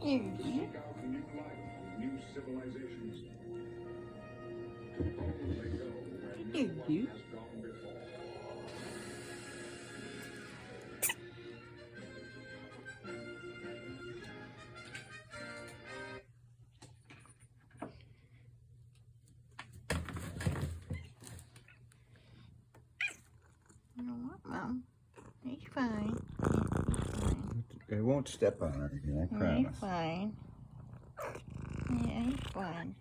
you. You. You know what, Mom? He's fine. It won't step on her again, I He's promise. fine. Yeah, he's fine.